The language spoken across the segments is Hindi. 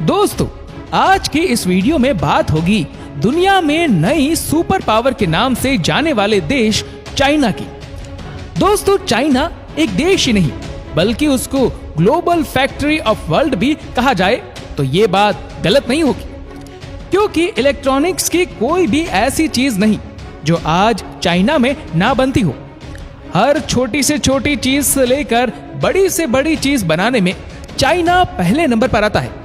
दोस्तों, आज की इस वीडियो में बात होगी दुनिया में नई सुपर पावर के नाम से जाने वाले देश चाइना की। दोस्तों, चाइना एक देश ही नहीं बल्कि उसको ग्लोबल फैक्ट्री ऑफ वर्ल्ड भी कहा जाए तो ये बात गलत नहीं होगी, क्योंकि इलेक्ट्रॉनिक्स की कोई भी ऐसी चीज नहीं जो आज चाइना में ना बनती हो। हर छोटी से छोटी चीज से लेकर बड़ी से बड़ी चीज बनाने में चाइना पहले नंबर पर आता है,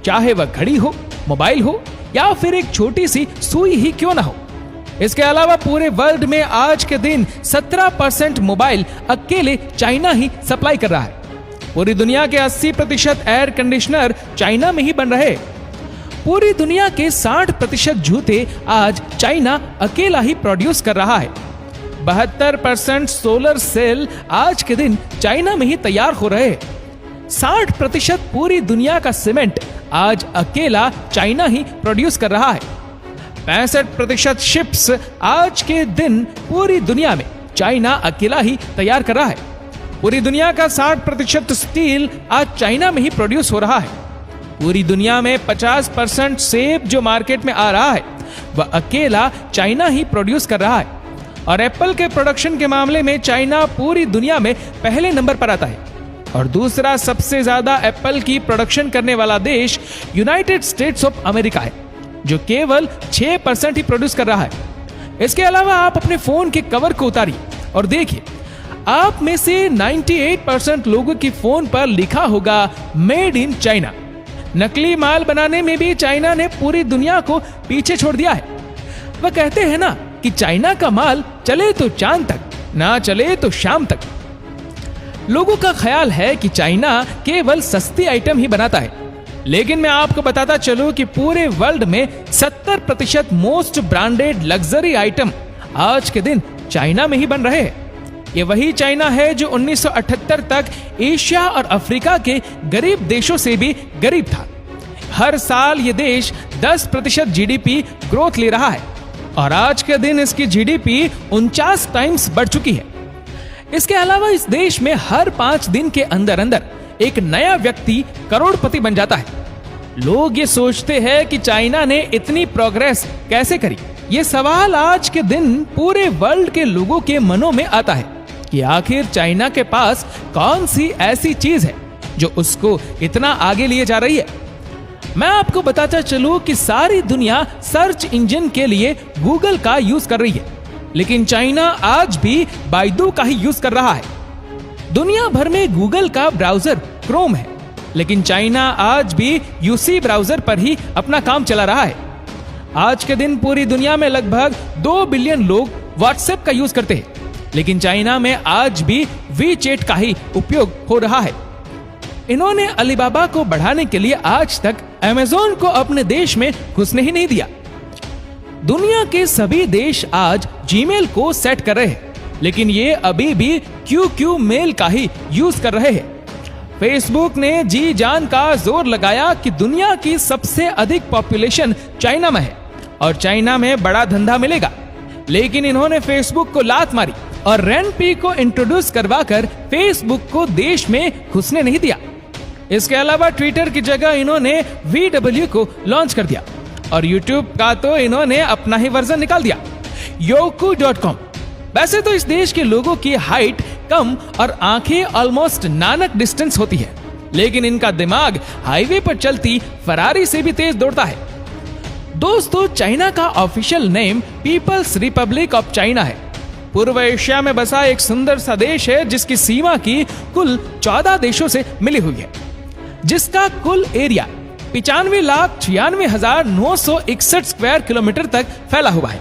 चाहे वह घड़ी हो, मोबाइल हो या फिर एक छोटी सी सुई ही क्यों ना हो। इसके अलावा पूरे वर्ल्ड में आज के दिन 17% मोबाइल अकेले चाइना ही सप्लाई कर रहा है। पूरी दुनिया के 80% एयर कंडीशनर चाइना में ही बन रहे हैं। पूरी दुनिया के 60% जूते आज चाइना अकेला ही प्रोड्यूस कर रहा है। 72% सोलर सेल आज के दिन चाइना में ही तैयार हो रहे हैं। 60% पूरी दुनिया का सीमेंट आज अकेला चाइना ही प्रोड्यूस कर रहा है। 65% शिप्स आज के दिन पूरी दुनिया में चाइना अकेला ही तैयार कर रहा है। पूरी दुनिया का 60% स्टील आज चाइना में ही प्रोड्यूस हो रहा है। पूरी दुनिया में 50% सेब जो मार्केट में आ रहा है वह अकेला चाइना ही प्रोड्यूस कर रहा है। और एप्पल के प्रोडक्शन के मामले में चाइना पूरी दुनिया में पहले नंबर पर आता है। और दूसरा सबसे ज्यादा एप्पल की प्रोडक्शन करने वाला देश यूनाइटेड स्टेट्स ऑफ अमेरिका है, जो केवल 6% ही प्रोड्यूस कर रहा है। इसके अलावा आप अपने फोन के कवर को उतारिए और देखिए, आप में से 98% लोगों की फोन पर लिखा होगा मेड इन चाइना। नकली माल बनाने में भी चाइना ने पूरी दुनिया को पीछे छोड़ दिया है। वह कहते हैं ना कि चाइना का माल चले तो चांद तक, ना चले तो शाम तक। लोगों का ख्याल है कि चाइना केवल सस्ती आइटम ही बनाता है, लेकिन मैं आपको बताता चलूं कि पूरे वर्ल्ड में 70% मोस्ट ब्रांडेड लग्जरी आइटम आज के दिन चाइना में ही बन रहे हैं। ये वही चाइना है जो 1978 तक एशिया और अफ्रीका के गरीब देशों से भी गरीब था। हर साल ये देश 10% जीडीपी ग्रोथ ले रहा है और आज के दिन इसकी जीडीपी 49 टाइम्स बढ़ चुकी है। इसके अलावा इस देश में हर 5 दिन के अंदर अंदर एक नया व्यक्ति करोड़पति बन जाता है। लोग ये सोचते हैं कि चाइना ने इतनी प्रोग्रेस कैसे करी। ये सवाल आज के दिन पूरे वर्ल्ड के लोगों के मनों में आता है कि आखिर चाइना के पास कौन सी ऐसी चीज है जो उसको इतना आगे लिए जा रही है। मैं आपको बताता चलूं कि सारी दुनिया सर्च इंजन के लिए गूगल का यूज कर रही है, लेकिन चाइना आज भी बाइडू का ही यूज कर रहा है। दुनिया भर में गूगल का ब्राउजर क्रोम है, लेकिन चाइना आज भी यूसी ब्राउजर पर ही अपना काम चला रहा है। आज के दिन पूरी दुनिया में लगभग 2 बिलियन लोग व्हाट्सएप का यूज करते हैं, लेकिन चाइना में आज भी वीचैट का ही उपयोग हो रहा है। इन्होंने अलीबाबा को बढ़ाने के लिए आज तक अमेज़न को अपने देश में घुसने ही नहीं दिया। दुनिया के सभी देश आज जीमेल को सेट कर रहे हैं, लेकिन ये अभी भी क्यू मेल का ही यूज कर रहे हैं। फेसबुक ने जी जान का जोर लगाया कि दुनिया की सबसे अधिक पॉपुलेशन चाइना में है और चाइना में बड़ा धंधा मिलेगा, लेकिन इन्होंने फेसबुक को लात मारी और रेनपी को इंट्रोड्यूस करवाकर फेसबुक को देश में घुसने नहीं दिया। इसके अलावा ट्विटर की जगह इन्होंने VW को लॉन्च कर दिया और यूट्यूब का तो इन्होंने अपना ही वर्जन निकाल दिया, Youku.com। वैसे तो इस देश के लोगों की हाइट कम और आंखें ऑलमोस्ट नानक डिस्टेंस होती है, लेकिन इनका दिमाग हाईवे पर चलती फरारी से भी तेज दौड़ता है। दोस्तों, चाइना का official name people's republic of China है। पूर्व एशिया में बसा एक सुंदर सा देश है जिसकी सीमा की कुल 14 देशों से मिली हुई है, जिसका कुल एरिया 95,96,961 स्क्वायर किलोमीटर तक फैला हुआ है,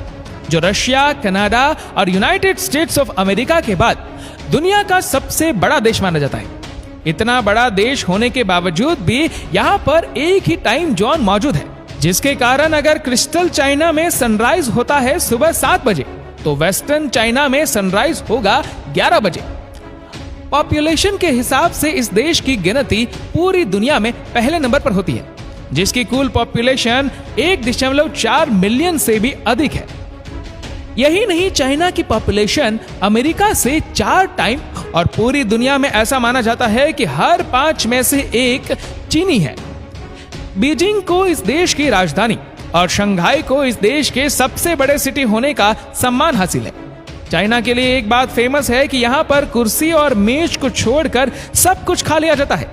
जो रशिया, कनाडा और यूनाइटेड स्टेट्स ऑफ अमेरिका के बाद दुनिया का सबसे बड़ा देश माना जाता है। इतना बड़ा देश होने के बावजूद भी यहाँ पर एक ही टाइम जोन मौजूद है, जिसके कारण अगर क्रिस्टल चाइना में सनराइज होता है सुबह 7 बजे तो वेस्टर्न चाइना में सनराइज होगा 11 बजे। पॉपुलेशन के हिसाब से इस देश की गिनती पूरी दुनिया में पहले नंबर पर होती है, जिसकी कुल पॉपुलेशन 1.4 मिलियन से भी अधिक है। यही नहीं, चाइना की पॉपुलेशन अमेरिका से 4 टाइम और पूरी दुनिया में ऐसा माना जाता है कि हर 5 में से 1 चीनी है। बीजिंग को इस देश की राजधानी और शंघाई को इस देश के सबसे बड़े सिटी होने का सम्मान हासिल है। चाइना के लिए एक बात फेमस है कि यहाँ पर कुर्सी और मेज को छोड़कर सब कुछ खा लिया जाता है।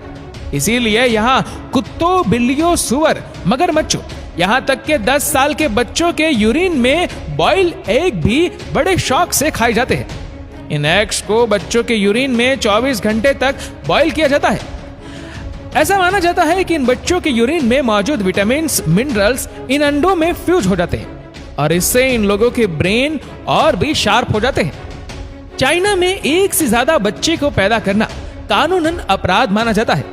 इसीलिए यहाँ कुत्तों, बिल्लियों, सुअर, मगरमच्छों, यहाँ तक के 10 साल के बच्चों के यूरिन में बॉइल्ड एग भी बड़े शौक से खाए जाते हैं। इन एग्स को बच्चों के यूरिन में 24 घंटे तक बॉईल किया जाता है। ऐसा माना जाता है कि इन बच्चों के यूरिन में मौजूद विटामिन्स, मिनरल्स इन अंडों में फ्यूज हो जाते हैं और इससे इन लोगों के ब्रेन और भी शार्प हो जाते हैं। चाइना में एक से ज्यादा बच्चे को पैदा करना कानूनन अपराध माना जाता है।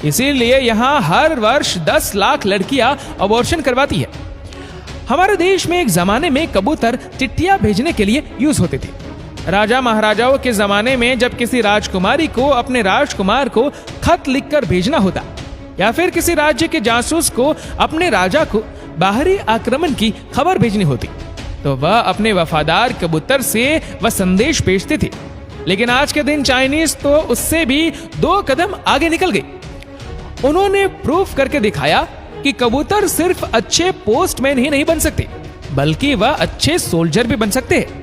इसीलिए यहाँ हर वर्ष 10 लाख लड़कियां अबॉर्शन करवाती है। हमारे देश में एक जमाने में कबूतर चिट्ठियां भेजने के लिए यूज होते थे। राजा महाराजाओं के जमाने में जब किसी राजकुमारी को अपने राजकुमार को खत लिखकर भेजना होता या फिर किसी राज्य के जासूस को अपने राजा को बाहरी आक्रमण की खबर भेजनी होती तो वह अपने वफादार कबूतर से वह संदेश भेजते थे। लेकिन आज के दिन चाइनीज तो उससे भी 2 कदम आगे निकल गए। उन्होंने प्रूफ करके दिखाया कि कबूतर सिर्फ अच्छे पोस्टमैन ही नहीं बन सकते बल्कि वह अच्छे सोल्जर भी बन सकते हैं।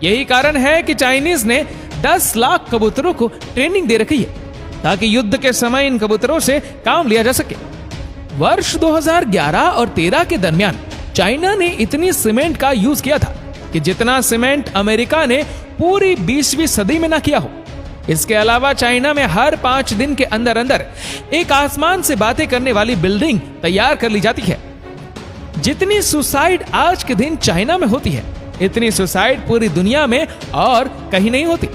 यही कारण है कि चाइनीज ने 10 लाख कबूतरों को ट्रेनिंग दे रखी है ताकि युद्ध के समय इन कबूतरों से काम लिया जा सके। वर्ष 2011 और 13 के दरमियान चाइना ने इतनी सीमेंट का यूज किया था कि जितना सीमेंट अमेरिका ने पूरी 20वीं सदी में ना किया हो। इसके अलावा चाइना में हर 5 दिन के अंदर अंदर एक आसमान से बातें करने वाली बिल्डिंग तैयार कर ली जाती है। जितनी सुसाइड आज के दिन चाइना में होती है इतनी सुसाइड पूरी दुनिया में और कहीं नहीं होती।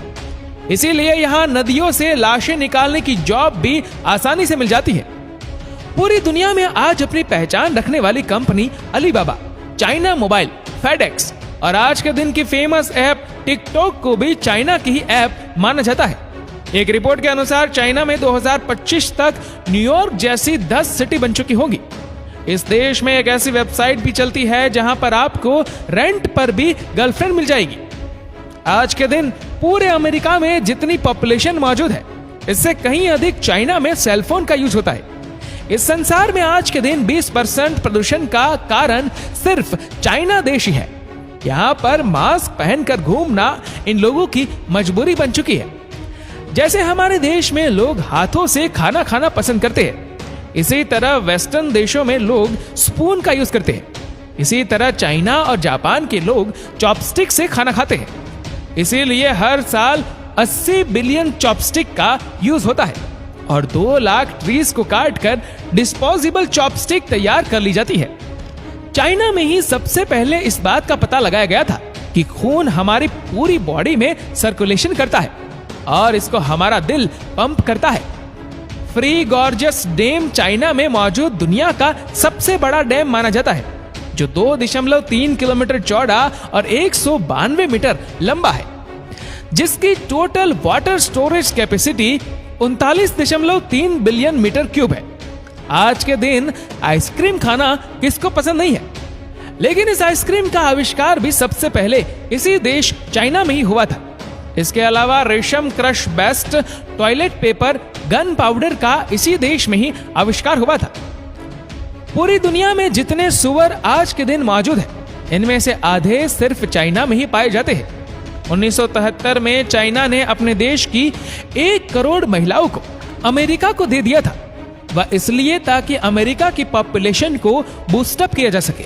इसीलिए यहाँ नदियों से लाशें निकालने की जॉब भी आसानी से मिल जाती है। पूरी दुनिया में आज अपनी पहचान रखने वाली company Alibaba, China mobile, FedEx और आज के दिन की फेमस ऐप टिकटॉक को भी चाइना की ही ऐप माना जाता है। एक रिपोर्ट के अनुसार चाइना में 2025 तक न्यूयॉर्क जैसी 10 सिटी बन चुकी होंगी। इस देश में एक ऐसी वेबसाइट भी चलती है जहां पर आपको रेंट पर भी गर्लफ्रेंड मिल जाएगी। आज के दिन पूरे अमेरिका में जितनी पॉपुलेशन मौजूद है इससे कहीं अधिक चाइना में सेलफोन का यूज होता है। इस संसार में आज के दिन 20% प्रदूषण का कारण सिर्फ चाइना देश ही है। यहाँ पर मास्क पहनकर घूमना इन लोगों की मजबूरी बन चुकी है। जैसे हमारे देश में लोग हाथों से खाना खाना पसंद करते हैं इसी तरह वेस्टर्न देशों में लोग स्पून का यूज करते हैं। इसी तरह चाइना और जापान के लोग चॉपस्टिक से खाना खाते हैं। इसीलिए हर साल 80 बिलियन चॉपस्टिक का यूज होता है और 2 लाख ट्रीज को काटकर डिस्पोजेबल चॉपस्टिक तैयार कर ली जाती है। चाइना में ही सबसे पहले इस बात का पता लगाया गया था कि खून हमारी पूरी बॉडी में सर्कुलेशन करता है और इसको हमारा दिल पंप करता है। फ्री गॉर्जियस डैम चाइना में मौजूद दुनिया का सबसे बड़ा डैम माना जाता है जो 2.3 किलोमीटर चौड़ा और 192 मीटर लंबा है, जिसकी total water storage capacity 39.3 billion metre cube है। आज के दिन आइसक्रीम खाना किसको पसंद नहीं है, लेकिन इस आइसक्रीम का आविष्कार भी सबसे पहले इसी देश चाइना में ही हुआ था। इसके अलावा रेशम crush best toilet paper, gun powder का इसी देश में ही आविष्कार हुआ था। पूरी दुनिया में जितने सुअर आज के दिन मौजूद हैं, इनमें से आधे सिर्फ चाइना में ही पाए जाते हैं। 1973 में चाइना ने अपने देश की 1 करोड़ महिलाओं को अमेरिका को दे दिया था। वह इसलिए ताकि अमेरिका की पॉपुलेशन को बूस्टअप किया जा सके।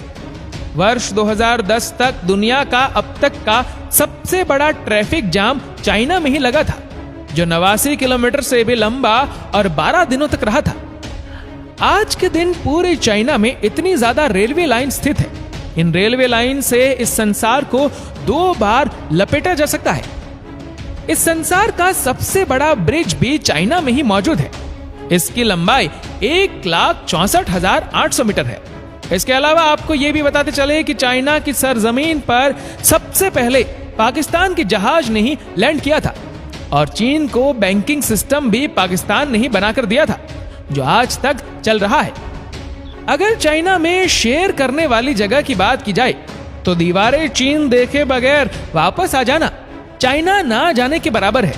वर्ष 2010 तक दुनिया का अब तक का सबसे बड़ा ट्रैफिक जाम चाइना में ही लगा था, जो 89 किलोमीटर से भी लंबा और 12 दिनों तक रहा था। आज के दिन पूरे चाइना में इतनी ज्यादा रेलवे लाइन स्थित है। इन रेलवे लाइन से इस संसार को 2 बार लपेटा जा सकता है। इस संसार का सबसे बड़ा ब्रिज भी चाइना में ही मौजूद है। इसकी लंबाई 1,64,800 मीटर है। इसके अलावा आपको यह भी बताते चले कि चाइना की सरजमीन पर सबसे पहले पाकिस्तान के जहाज ने ही लैंड किया था और चीन को बैंकिंग सिस्टम भी पाकिस्तान ने ही बनाकर दिया था, जो आज तक चल रहा है। अगर चाइना में शेयर करने वाली जगह की बात की जाए तो दीवारें चीन देखे बगैर वापस आ जाना चाइना ना जाने के बराबर है।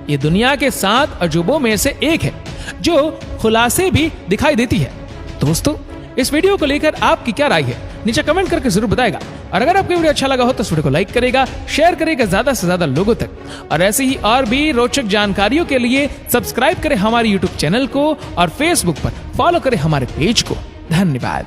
ये दुनिया के 7 अजूबों में से एक है जो खुलासे भी दिखाई देती है। दोस्तों, इस वीडियो को लेकर आपकी क्या राय है नीचे कमेंट करके जरूर बताएगा। और अगर आपको वीडियो अच्छा लगा हो तो इस वीडियो को लाइक करेगा, शेयर करेगा ज्यादा से ज्यादा लोगों तक। और ऐसे ही और भी रोचक जानकारियों के लिए सब्सक्राइब करें हमारे यूट्यूब चैनल को और फेसबुक पर फॉलो करें हमारे पेज को। धन्यवाद।